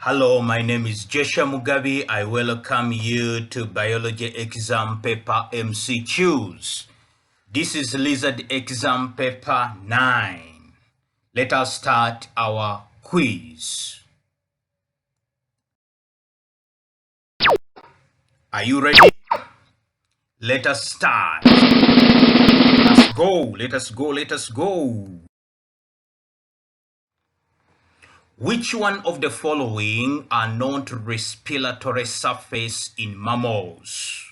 Hello, my name is Joshua Mugabi. I welcome you to Biology Exam Paper MCQs. This is Lizard Exam Paper 9. Let us start our quiz. Are you ready? Let us start. Let's go. Which one of the following are known to respiratory surface in mammals?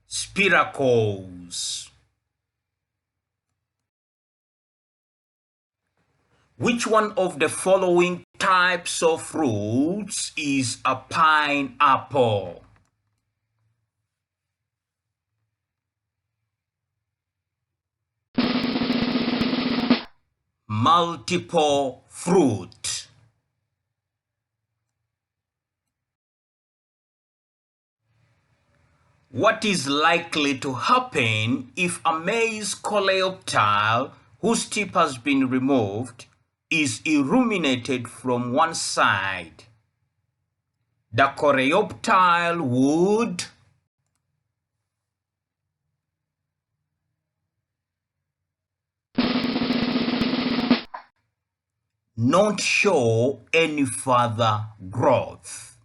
Spiracles. Which one of the following types of fruits is a pineapple? Multiple fruit. What is likely to happen if a maize coleoptile whose tip has been removed is illuminated from one side? The coleoptile would not show any further growth.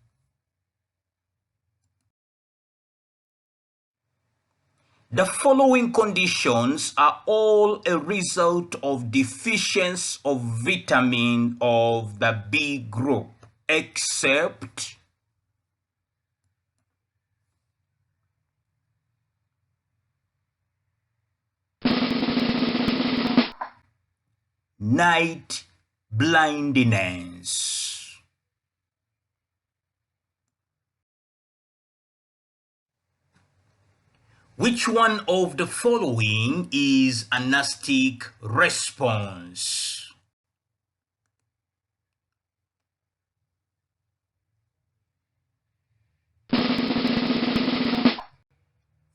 The following conditions are all a result of deficiency of vitamin of the B group, except night blindness. Which one of the following is anastic response?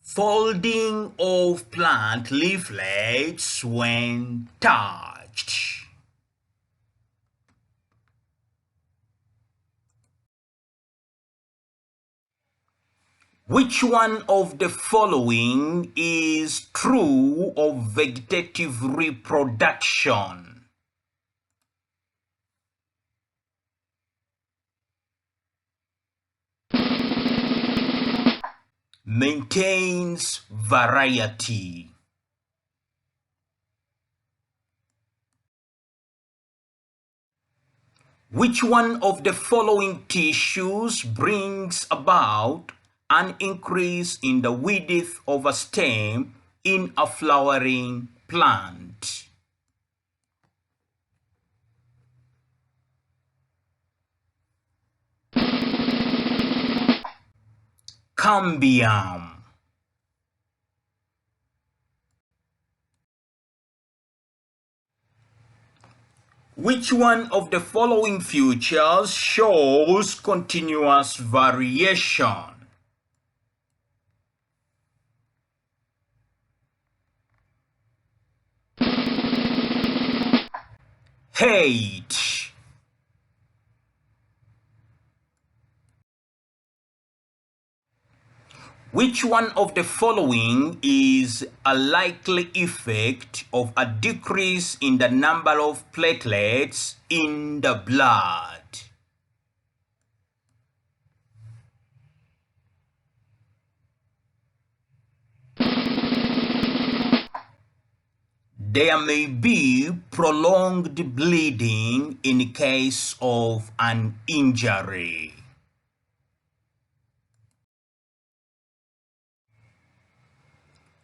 Folding of plant leaflets when touched. Which one of the following is true of vegetative reproduction? Maintains variety. Which one of the following tissues brings about an increase in the width of a stem in a flowering plant? Cambium. Which one of the following features shows continuous variation? Height. Which one of the following is a likely effect of a decrease in the number of platelets in the blood? There may be prolonged bleeding in case of an injury.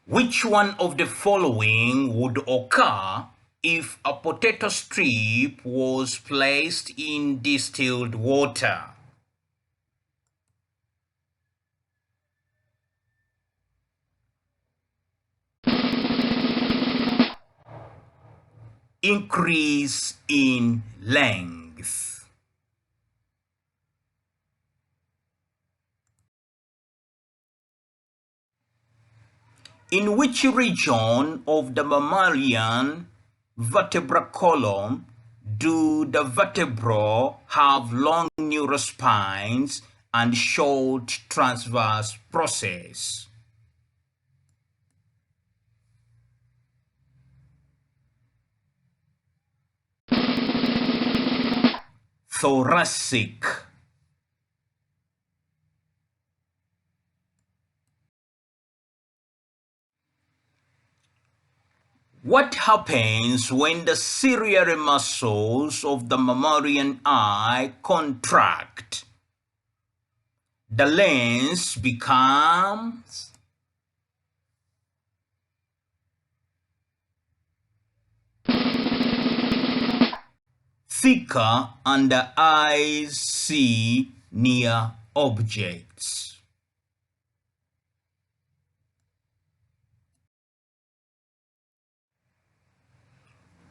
Which one of the following would occur if a potato strip was placed in distilled water? Increase in length. In which region of the mammalian vertebral column do the vertebrae have long neurospines and short transverse process? Thoracic. What happens when the ciliary muscles of the mammalian eye contract? The lens becomes thicker and the eyes see near objects.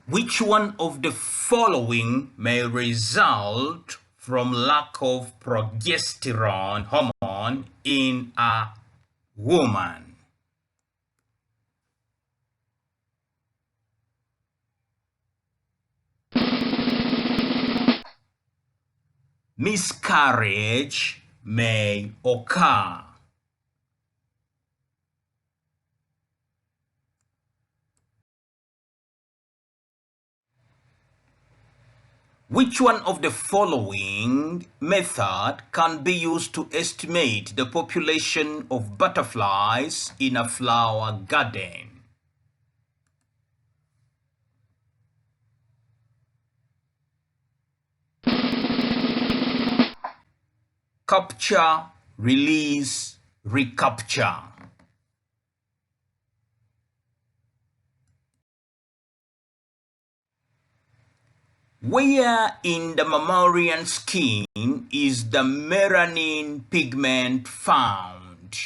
Which one of the following may result from lack of progesterone hormone in a woman? Miscarriage may occur. Which one of the following method can be used to estimate the population of butterflies in a flower garden? Capture, release, recapture. Where in the mammalian skin is the melanin pigment found?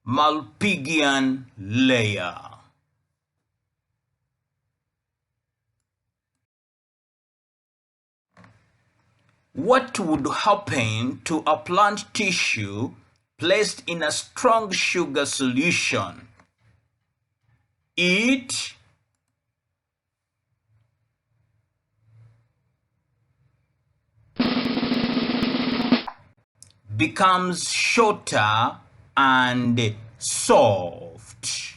Malpighian layer. What would happen to a plant tissue placed in a strong sugar solution? It becomes shorter and soft.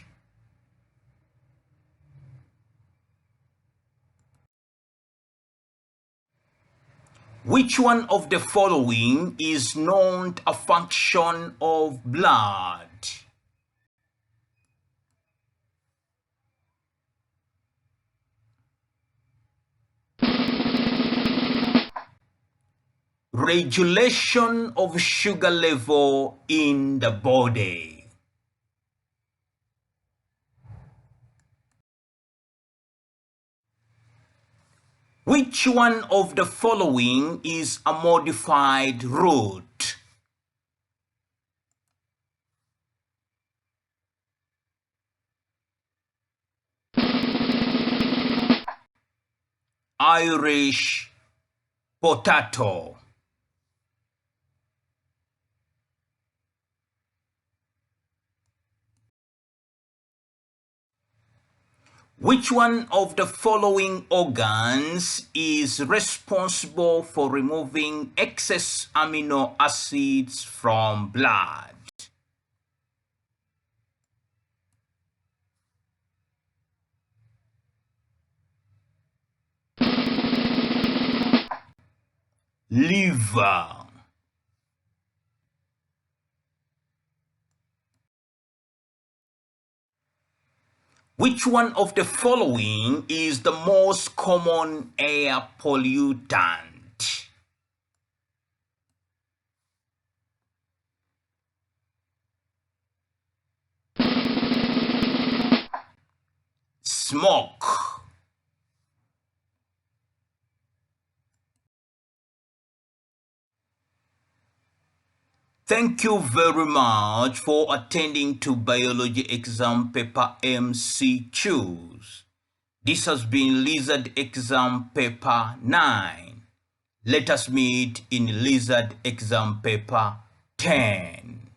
Which one of the following is not a function of blood? Regulation of sugar level in the body. Which one of the following is a modified root? Irish potato. Which one of the following organs is responsible for removing excess amino acids from blood? Liver. Which one of the following is the most common air pollutant? Smoke. Thank you very much for attending to Biology Exam Paper MCQs. This has been Lizard Exam Paper 9. Let us meet in lizard exam paper 10.